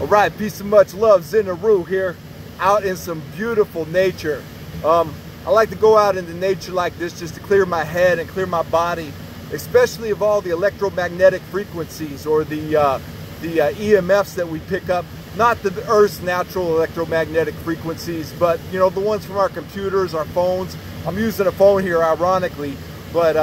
All right, peace and much love. Zin Uru here, out in some beautiful nature. I like to go out into nature like this just to clear my head and clear my body, especially of all the electromagnetic frequencies or the EMFs that we pick up. Not the Earth's natural electromagnetic frequencies, but you know, the ones from our computers, our phones. I'm using a phone here, ironically, but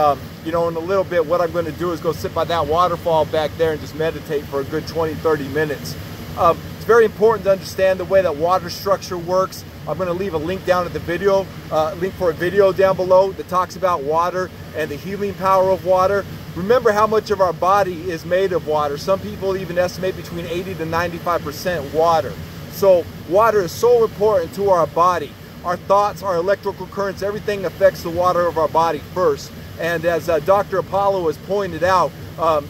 you know, in a little bit, what I'm going to do is go sit by that waterfall back there and just meditate for a good 20-30 minutes. It's very important to understand the way that water structure works. I'm going to leave a link down at the video, link for a video down below that talks about water and the healing power of water. Remember how much of our body is made of water. Some people even estimate between 80 to 95% water. So water is so important to our body. Our thoughts, our electrical currents, everything affects the water of our body first. And as Dr. Apollo has pointed out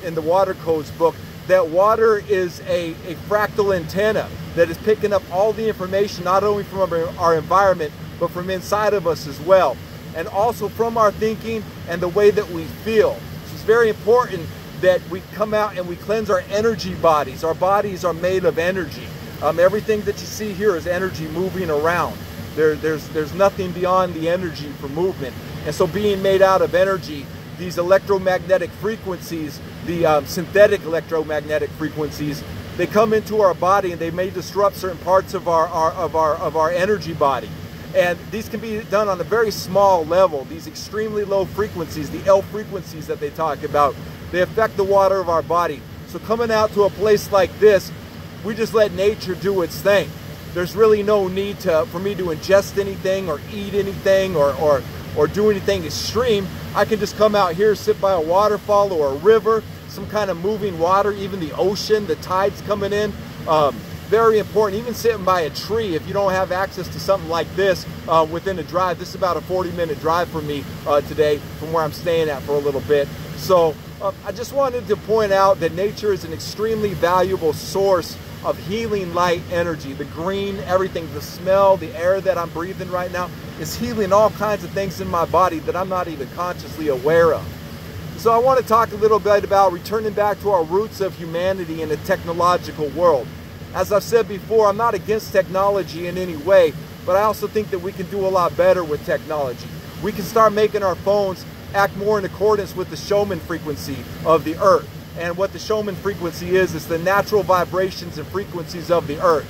in the Water Codes book, that water is a fractal antenna that is picking up all the information, not only from our environment, but from inside of us as well. And also from our thinking and the way that we feel. So it's very important that we come out and we cleanse our energy bodies. Our bodies are made of energy. Everything that you see here is energy moving around. There's nothing beyond the energy for movement. And so being made out of energy, these electromagnetic frequencies, the synthetic electromagnetic frequencies, they come into our body and they may disrupt certain parts of our energy body. And these can be done on a very small level. These extremely low frequencies, the L frequencies that they talk about, they affect the water of our body. So coming out to a place like this, we just let nature do its thing. There's really no need for me to ingest anything or eat anything or do anything extreme. I can just come out here, sit by a waterfall or a river, some kind of moving water, even the ocean, the tides coming in. Very important, even sitting by a tree, if you don't have access to something like this within a drive. This is about a 40-minute drive for me today from where I'm staying at for a little bit. So I just wanted to point out that nature is an extremely valuable source of healing light energy. The green, everything, the smell, the air that I'm breathing right now is healing all kinds of things in my body that I'm not even consciously aware of. So I want to talk a little bit about returning back to our roots of humanity in a technological world. As I've said before, I'm not against technology in any way, but I also think that we can do a lot better with technology. We can start making our phones act more in accordance with the Schumann frequency of the Earth. And what the Schumann frequency is the natural vibrations and frequencies of the Earth.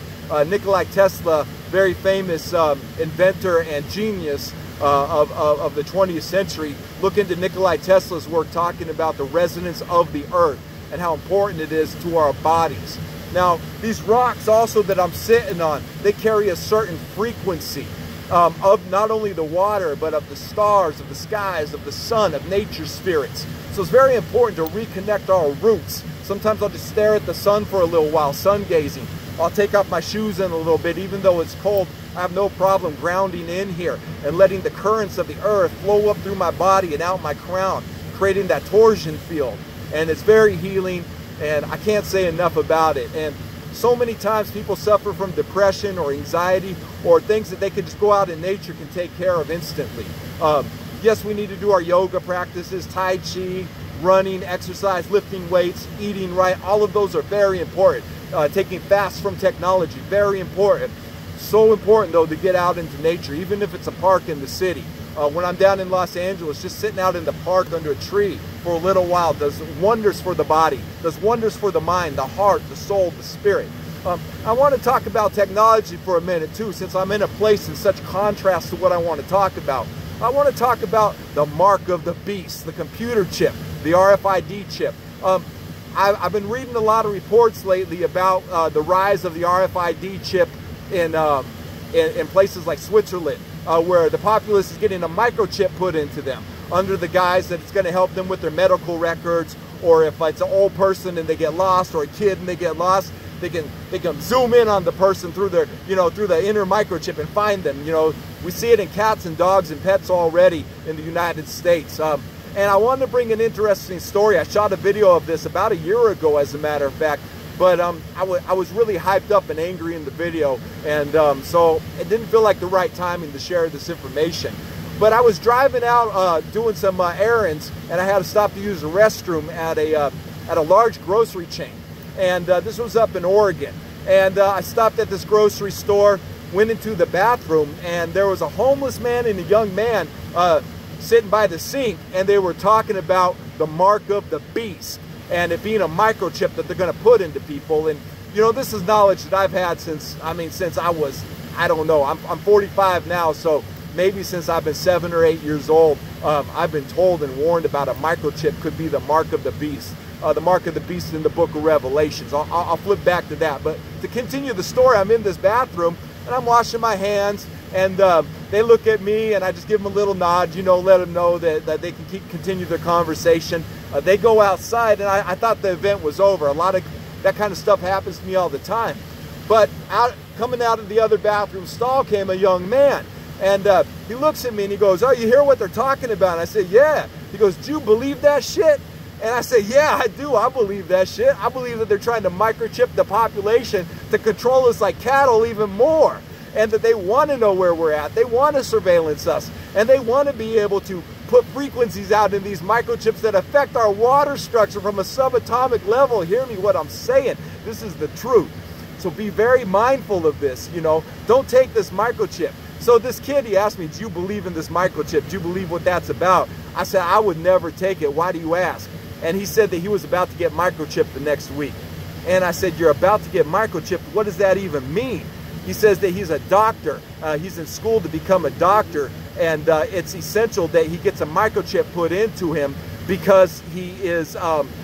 Nikola Tesla, very famous inventor and genius of the 20th century, look into Nikola Tesla's work talking about the resonance of the Earth and how important it is to our bodies. Now, these rocks also that I'm sitting on, they carry a certain frequency of not only the water, but of the stars, of the skies, of the sun, of nature's spirits. So it's very important to reconnect our roots. Sometimes I'll just stare at the sun for a little while, sun gazing. I'll take off my shoes in a little bit, even though it's cold. I have no problem grounding in here and letting the currents of the earth flow up through my body and out my crown, creating that torsion field. And it's very healing, and I can't say enough about it. And so many times people suffer from depression or anxiety or things that they could just go out in nature can take care of instantly. Yes, we need to do our yoga practices, Tai Chi, running, exercise, lifting weights, eating right. All of those are very important. Taking fasts from technology, very important. So important, though, to get out into nature, even if it's a park in the city. When I'm down in Los Angeles, just sitting out in the park under a tree for a little while does wonders for the body, does wonders for the mind, the heart, the soul, the spirit. I want to talk about technology for a minute, too, since I'm in a place in such contrast to what I want to talk about. I want to talk about the mark of the beast, the computer chip, the RFID chip. I've been reading a lot of reports lately about the rise of the RFID chip in places like Switzerland, where the populace is getting a microchip put into them under the guise that it's going to help them with their medical records, or if it's an old person and they get lost, or a kid and they get lost, they can zoom in on the person through their, through the inner microchip and find them. We see it in cats and dogs and pets already in the United States. And I wanted to bring an interesting story. I shot a video of this about a year ago, as a matter of fact. But I was really hyped up and angry in the video, and so it didn't feel like the right timing to share this information. But I was driving out doing some errands, and I had to stop to use the restroom at a large grocery chain. And this was up in Oregon. And I stopped at this grocery store, went into the bathroom, and there was a homeless man and a young man sitting by the sink, and they were talking about the mark of the beast and it being a microchip that they're going to put into people. And you know, this is knowledge that I've had since I was, I don't know, I'm 45 now, so maybe since I've been 7 or 8 years old, I've been told and warned about a microchip could be the mark of the beast. The mark of the beast in the book of Revelations. I'll flip back to that. But to continue the story, I'm in this bathroom and I'm washing my hands, and they look at me and I just give them a little nod, you know, let them know that they can continue their conversation. They go outside, and I thought the event was over. A lot of that kind of stuff happens to me all the time. But coming out of the other bathroom stall came a young man, and he looks at me and he goes, "Oh, you hear what they're talking about?" And I said, "Yeah." He goes, "Do you believe that shit?" And I said, "Yeah, I do. I believe that shit. I believe that they're trying to microchip the population to control us like cattle even more, and that they want to know where we're at. They want to surveillance us, and they want to be able to put frequencies out in these microchips that affect our water structure from a subatomic level." Hear me what I'm saying. This is the truth. So be very mindful of this, you know. Don't take this microchip. So this kid, he asked me, "Do you believe in this microchip? Do you believe what that's about?" I said, "I would never take it. Why do you ask?" And he said that he was about to get microchipped the next week. And I said, "You're about to get microchipped? What does that even mean?" He says that he's a doctor. He's in school to become a doctor, and it's essential that he gets a microchip put into him because he is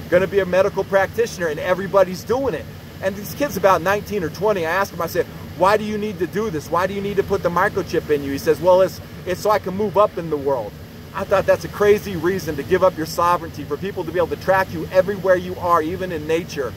going to be a medical practitioner, and everybody's doing it. And this kid's about 19 or 20. I asked him, I said, "Why do you need to do this? Why do you need to put the microchip in you?" He says, "Well, it's so I can move up in the world." I thought that's a crazy reason to give up your sovereignty, for people to be able to track you everywhere you are, even in nature,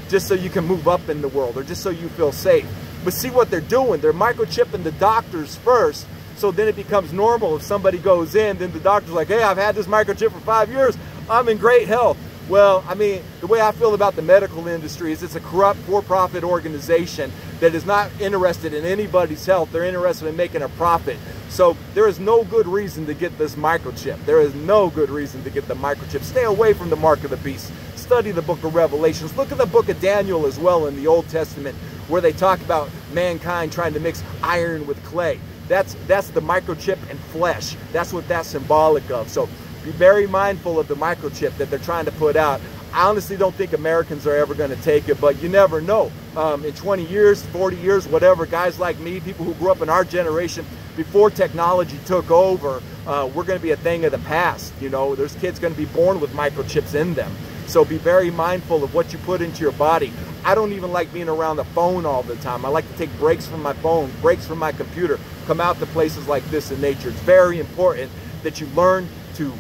just so you can move up in the world, or just so you feel safe. But see what they're doing. They're microchipping the doctors first, so then it becomes normal. If somebody goes in, then the doctor's like, "Hey, I've had this microchip for 5 years. I'm in great health." Well, I mean, the way I feel about the medical industry is it's a corrupt, for-profit organization that is not interested in anybody's health. They're interested in making a profit. So there is no good reason to get this microchip. There is no good reason to get the microchip. Stay away from the mark of the beast. Study the book of Revelations. Look at the book of Daniel as well in the Old Testament, where they talk about mankind trying to mix iron with clay. That's the microchip and flesh. That's what that's symbolic of. So be very mindful of the microchip that they're trying to put out. I honestly don't think Americans are ever going to take it, but you never know. In 20 years, 40 years, whatever, guys like me, people who grew up in our generation before technology took over, we're going to be a thing of the past. You know, there's kids going to be born with microchips in them. So be very mindful of what you put into your body. I don't even like being around the phone all the time. I like to take breaks from my phone, breaks from my computer, come out to places like this in nature. It's very important that you learn to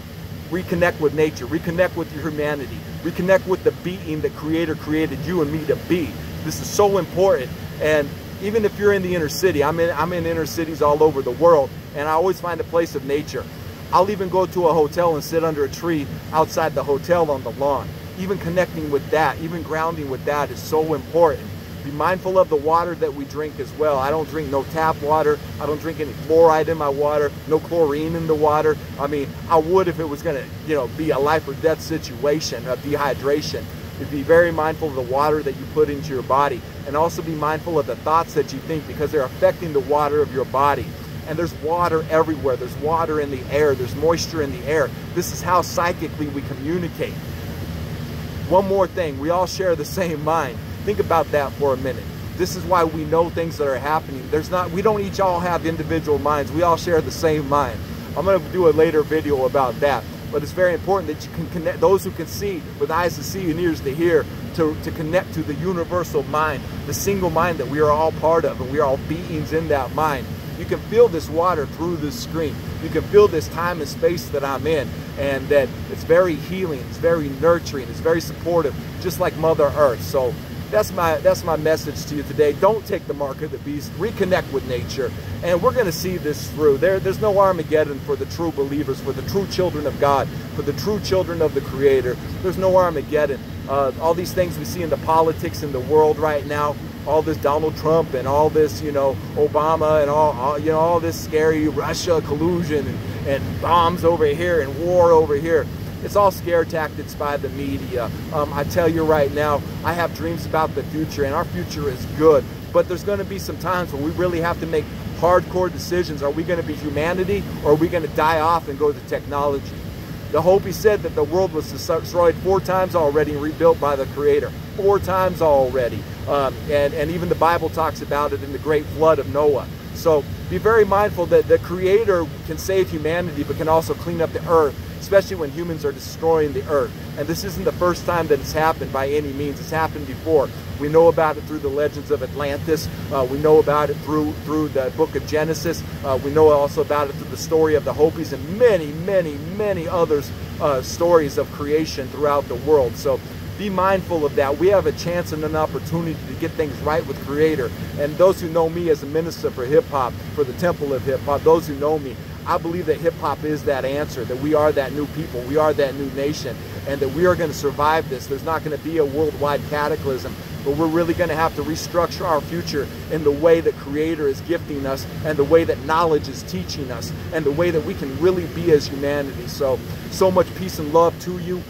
reconnect with nature, reconnect with your humanity, reconnect with the being that Creator created you and me to be. This is so important. And even if you're in the inner city, I'm in inner cities all over the world, and I always find a place of nature. I'll even go to a hotel and sit under a tree outside the hotel on the lawn. Even connecting with that, even grounding with that is so important. Be mindful of the water that we drink as well. I don't drink no tap water. I don't drink any fluoride in my water, no chlorine in the water. I mean, I would if it was gonna, you know, be a life or death situation of dehydration. Be very mindful of the water that you put into your body, and also be mindful of the thoughts that you think, because they're affecting the water of your body. And there's water everywhere. There's water in the air. There's moisture in the air. This is how psychically we communicate. One more thing, we all share the same mind. Think about that for a minute. This is why we know things that are happening. We don't each all have individual minds. We all share the same mind. I'm going to do a later video about that. But it's very important that you can connect, those who can see with eyes to see and ears to hear, to connect to the universal mind, the single mind that we are all part of, and we are all beings in that mind. You can feel this water through this screen. You can feel this time and space that I'm in, and that it's very healing, it's very nurturing, it's very supportive, just like Mother Earth. So that's my message to you today. Don't take the mark of the beast. Reconnect with nature, and we're going to see this through. There's no Armageddon for the true believers, for the true children of God, for the true children of the Creator. There's no Armageddon. All these things we see in the politics in the world right now, all this Donald Trump and all this, you know, Obama and all you know, all this scary Russia collusion and bombs over here and war over here. It's all scare tactics by the media. I tell you right now, I have dreams about the future, and our future is good. But there's going to be some times when we really have to make hardcore decisions. Are we going to be humanity, or are we going to die off and go to technology? The Hopi said that the world was destroyed 4 times already and rebuilt by the Creator. 4 times already. And even the Bible talks about it in the great flood of Noah. So be very mindful that the Creator can save humanity, but can also clean up the earth, especially when humans are destroying the earth. And this isn't the first time that it's happened by any means. It's happened before. We know about it through the legends of Atlantis. We know about it through the book of Genesis. We know also about it through the story of the Hopis and many, many, many others stories of creation throughout the world. So be mindful of that. We have a chance and an opportunity to get things right with Creator. And those who know me as a minister for hip-hop, for the Temple of Hip-Hop, those who know me, I believe that hip-hop is that answer, that we are that new people, we are that new nation, and that we are going to survive this. There's not going to be a worldwide cataclysm, but we're really going to have to restructure our future in the way that Creator is gifting us, and the way that knowledge is teaching us, and the way that we can really be as humanity. So much peace and love to you.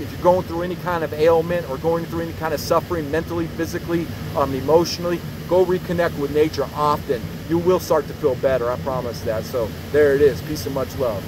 If you're going through any kind of ailment or going through any kind of suffering mentally, physically, emotionally, go reconnect with nature often. You will start to feel better, I promise that. So there it is. Peace and much love.